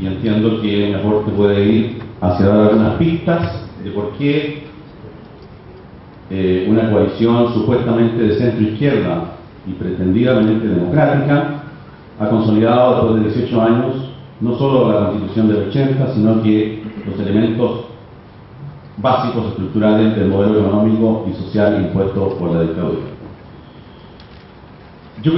y entiendo que mi aporte puede ir hacia dar algunas pistas de por qué una coalición supuestamente de centro-izquierda y pretendidamente democrática ha consolidado después de 18 años no solo la Constitución del 80, sino que los elementos básicos estructurales del modelo económico y social impuesto por la dictadura.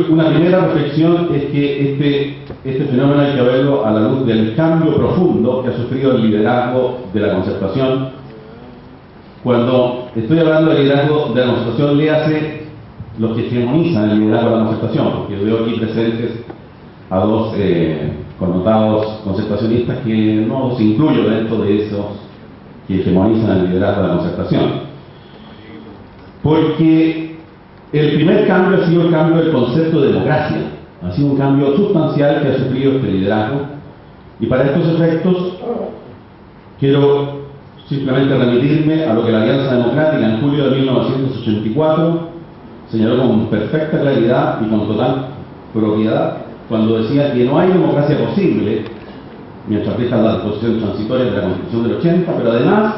Una primera reflexión es que este fenómeno hay que verlo a la luz del cambio profundo que ha sufrido el liderazgo de la Concertación. Cuando estoy hablando del liderazgo de la Concertación, léase los que hegemonizan el liderazgo de la Concertación, porque veo aquí presentes a dos connotados concertacionistas que no los incluyo dentro de esos que hegemonizan el liderazgo de la Concertación. Porque el primer cambio ha sido el cambio del concepto de democracia. Ha sido un cambio sustancial que ha sufrido este liderazgo. Y para estos efectos, quiero simplemente remitirme a lo que la Alianza Democrática en julio de 1984 señaló con perfecta claridad y con total propiedad cuando decía que no hay democracia posible mientras deja la disposición transitoria de la Constitución del 80, pero además,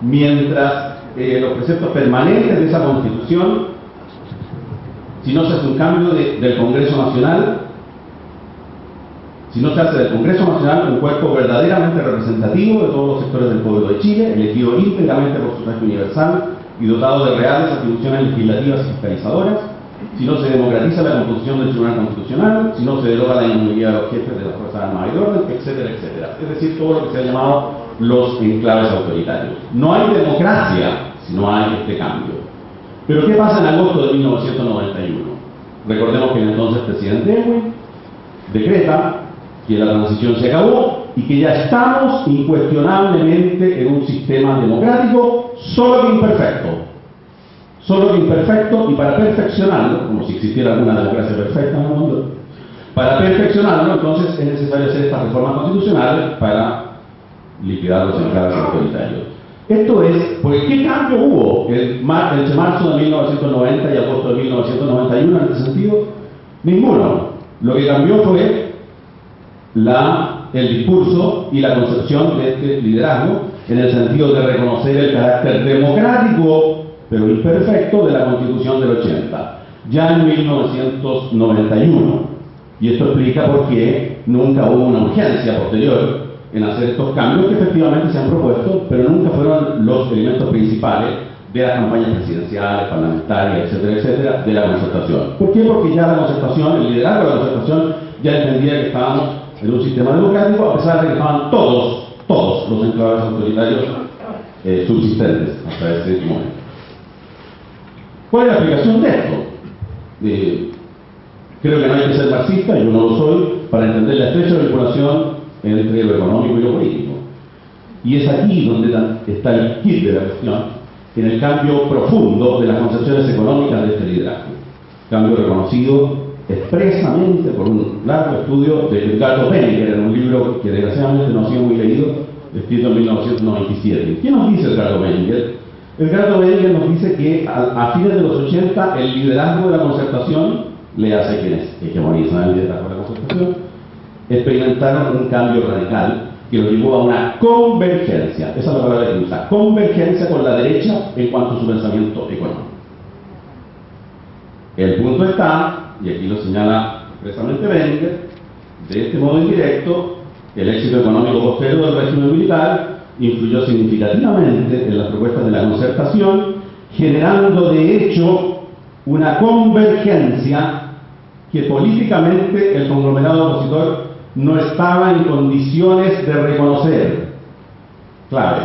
mientras los preceptos permanentes de esa Constitución, si no se hace un cambio del Congreso Nacional, si no se hace del Congreso Nacional un cuerpo verdaderamente representativo de todos los sectores del pueblo de Chile, elegido íntegramente por sufragio universal y dotado de reales atribuciones legislativas y fiscalizadoras, si no se democratiza la composición del Tribunal Constitucional, si no se deroga la inmunidad de los jefes de las Fuerzas Armadas y de Orden, etcétera, etcétera. Es decir, todo lo que se ha llamado los enclaves autoritarios. No hay democracia si no hay este cambio. Pero ¿qué pasa en agosto de 1991? Recordemos que el entonces presidente Ewing decreta que la transición se acabó y que ya estamos incuestionablemente en un sistema democrático, solo que imperfecto. Solo que imperfecto, y para perfeccionarlo, como si existiera alguna democracia perfecta en el mundo, para perfeccionarlo entonces es necesario hacer estas reformas constitucionales para liquidar los enclaves autoritarios. Esto es, porque ¿qué cambio hubo entre marzo de 1990 y agosto de 1991 en este sentido? Ninguno. Lo que cambió fue el discurso y la concepción de este liderazgo en el sentido de reconocer el carácter democrático pero imperfecto de la Constitución del 80, ya en 1991. Y esto explica por qué nunca hubo una urgencia posterior en hacer estos cambios que efectivamente se han propuesto, pero nunca fueron los elementos principales de las campañas presidenciales, parlamentarias, etcétera, etcétera, de la Concertación. ¿Por qué? Porque ya la Concertación, el liderazgo de la Concertación, ya entendía que estábamos en un sistema democrático, a pesar de que estaban todos los enclaves autoritarios subsistentes hasta ese momento. ¿Cuál es la explicación de esto? Creo que no hay que ser marxista, yo no lo soy, para entender la estrecha vinculación entre lo económico y lo político. Y es aquí donde está el kit de la cuestión, en el cambio profundo de las concepciones económicas de este liderazgo. Cambio reconocido expresamente por un largo estudio de Edgardo Benninger en un libro que desgraciadamente no ha sido muy leído, escrito en 1997. ¿Qué nos dice Edgardo Benninger? Edgardo Benninger nos dice que a fines de los 80 el liderazgo de la Concertación, le hace quienes hegemonizan el liderazgo de la Concertación, experimentaron un cambio radical que lo llevó a una convergencia, esa es la palabra que usa, convergencia con la derecha en cuanto a su pensamiento económico. El punto está, y aquí lo señala expresamente Benninger, de este modo indirecto, el éxito económico posterior del régimen militar influyó significativamente en las propuestas de la Concertación, generando de hecho una convergencia que políticamente el conglomerado opositor no estaba en condiciones de reconocer. Clave.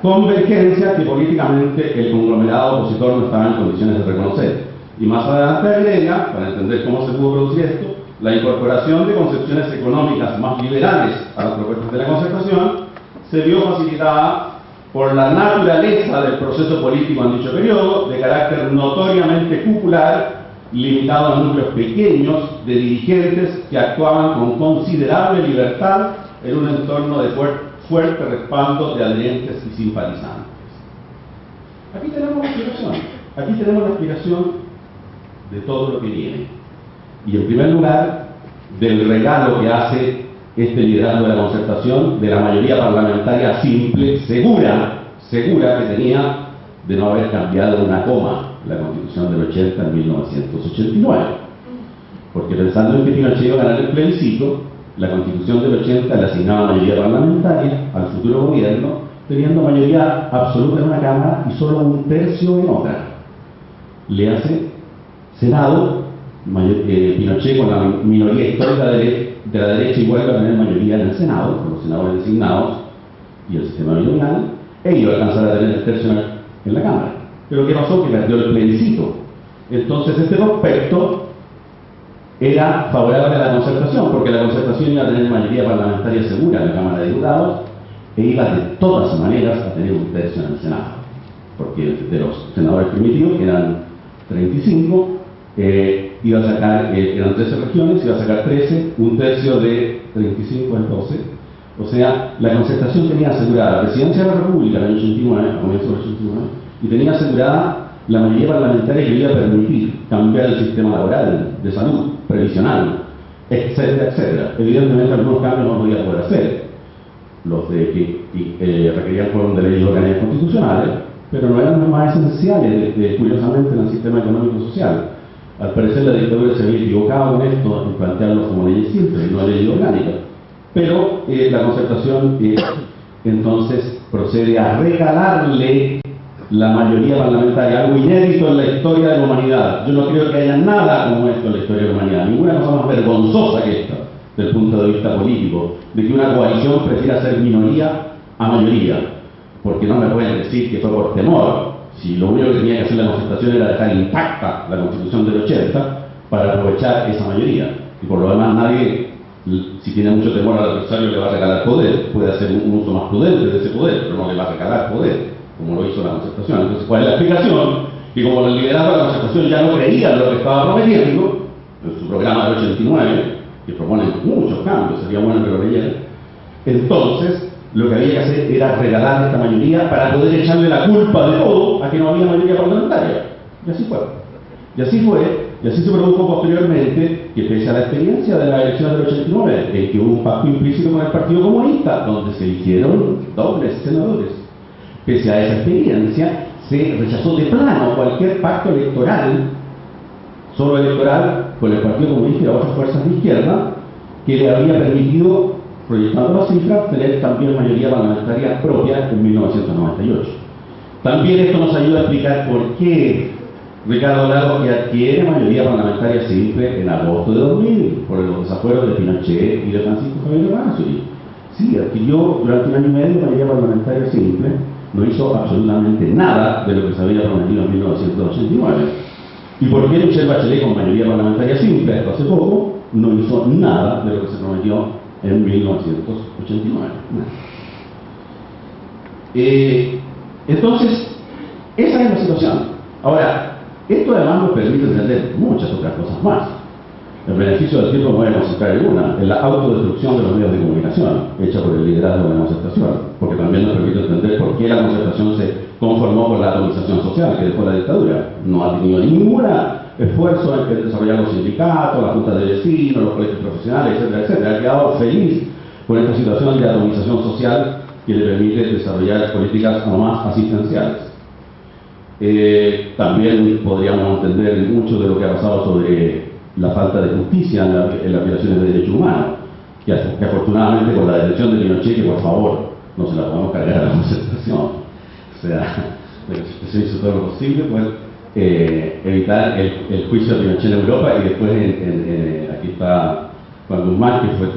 Convergencia que políticamente el conglomerado opositor no estaba en condiciones de reconocer. Y más adelante agrega, para entender cómo se pudo producir esto, la incorporación de concepciones económicas más liberales a las propuestas de la Concertación se vio facilitada por la naturaleza del proceso político en dicho periodo, de carácter notoriamente popular, limitado a núcleos pequeños de dirigentes que actuaban con considerable libertad en un entorno de fuerte respaldo de adherentes y simpatizantes. Aquí tenemos la explicación. Aquí tenemos la explicación de todo lo que viene. Y en primer lugar, del regalo que hace este liderazgo de la concertación, de la mayoría parlamentaria simple, segura que tenía de no haber cambiado una coma la Constitución del 80 en 1989. Porque pensando en que Pinochet iba a ganar el plebiscito, la Constitución del 80 le asignaba mayoría parlamentaria al futuro gobierno, teniendo mayoría absoluta en una Cámara y solo un tercio en otra. Le hace Senado, Pinochet con la minoría histórica de la derecha igual va a tener mayoría en el Senado, con los senadores designados y el sistema binominal, e iba a alcanzar a tener el tercio en la Cámara. Pero ¿qué pasó? Que perdió el plebiscito. Entonces este prospecto era favorable a la concertación, porque la concertación iba a tener mayoría parlamentaria segura en la Cámara de Diputados e iba de todas maneras a tener un tercio en el Senado, porque de los senadores primitivos, que eran 35, iba a sacar, eran 13 regiones, iba a sacar 13, un tercio de 35 en 12. O sea, la concertación tenía asegurada la presidencia de la República en el año 89, a comienzos del 89, y tenía asegurada la mayoría parlamentaria que le iba a permitir cambiar el sistema laboral, de salud, previsional, etcétera, etcétera. Evidentemente algunos cambios no podía poder hacer, los de que requerían fueron de leyes orgánicas constitucionales, pero no eran los más esenciales, curiosamente, en el sistema económico-social. Al parecer la dictadura se había equivocado en esto, en plantearlos como leyes simples y no leyes orgánicas. Pero la concertación entonces procede a regalarle la mayoría parlamentaria, algo inédito en la historia de la humanidad. Yo no creo que haya nada como esto en la historia de la humanidad, ninguna cosa más vergonzosa que esta, desde el punto de vista político, de que una coalición prefiera ser minoría a mayoría, porque no me pueden decir que fue por temor, si lo único que tenía que hacer la concertación era dejar intacta la Constitución del 80 para aprovechar esa mayoría, y por lo demás nadie, si tiene mucho temor al adversario, le va a regalar poder, puede hacer un uso más prudente de ese poder, pero no le va a regalar poder, como lo hizo la concertación. Entonces, ¿cuál es la explicación? Que como el liderazgo de la concertación ya no creía en lo que estaba prometiendo, en su programa del 89, que propone muchos cambios, sería bueno que lo leyeran, entonces lo que había que hacer era regalar esta mayoría para poder echarle la culpa de todo a que no había mayoría parlamentaria. Y así fue. Y así fue, y así se produjo posteriormente que, pese a la experiencia de la elección del 89, en que hubo un pacto implícito con el Partido Comunista, donde se eligieron dobles senadores, pese a esa experiencia, se rechazó de plano cualquier pacto electoral, solo electoral, con el Partido Comunista y las otras fuerzas de izquierda, que le había permitido, proyectando las cifras, tener también mayoría parlamentaria propia en 1998. También esto nos ayuda a explicar por qué Ricardo Lagos, que adquiere mayoría parlamentaria simple en agosto de 2000, por los desafueros de Pinochet y de Francisco Javier Ramazzoli. Sí, adquirió durante un año y medio mayoría parlamentaria simple, no hizo absolutamente nada de lo que se había prometido en 1989. ¿Y por qué Michelle Bachelet, con mayoría parlamentaria simple hasta hace poco, no hizo nada de lo que se prometió en 1989? Entonces, esa es la situación. Ahora, esto además nos permite entender muchas otras cosas más. El beneficio del tiempo me voy a concentrar en una, en la autodestrucción de los medios de comunicación, hecha por el liderazgo de la concertación, porque también nos permite entender por qué la concertación se conformó con la atomización social que dejó la dictadura. No ha tenido ningún esfuerzo en desarrollar los sindicatos, las juntas de vecinos, los colegios profesionales, etcétera, etcétera. Ha quedado feliz con esta situación de atomización social que le permite desarrollar políticas no más asistenciales. También podríamos entender mucho de lo que ha pasado sobre la falta de justicia en las violaciones de derechos humanos, que afortunadamente con la detención de Pinochet, que por favor no se la podemos cargar a la concertación, o sea, se hizo todo lo posible por evitar el juicio de Pinochet en Europa, y después aquí está Juan Guzmán, que fue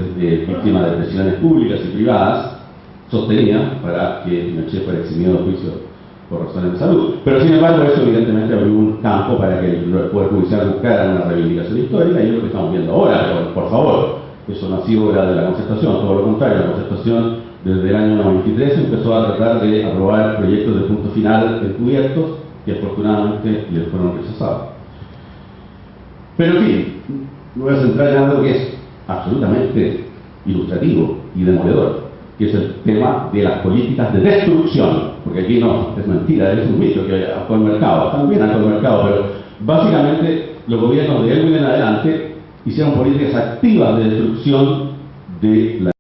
víctima de presiones públicas y privadas sostenidas para que Pinochet fuera eximido de juicio por razones de salud. Pero sin embargo eso evidentemente abrió un campo para que el Poder Judicial buscara una reivindicación histórica, y es lo que estamos viendo ahora. Pero, por favor, eso no ha sido obra de la concertación, todo lo contrario. La concertación desde el año 93 empezó a tratar de aprobar proyectos de punto final encubiertos que afortunadamente les fueron rechazados. Pero en fin, me voy a centrar en algo que es absolutamente ilustrativo y demoledor, que es el tema de las políticas de destrucción, porque aquí no es mentira, es un mito que actuó el mercado, también actuó el mercado, pero básicamente los gobiernos de Elwin en adelante hicieron políticas activas de destrucción de la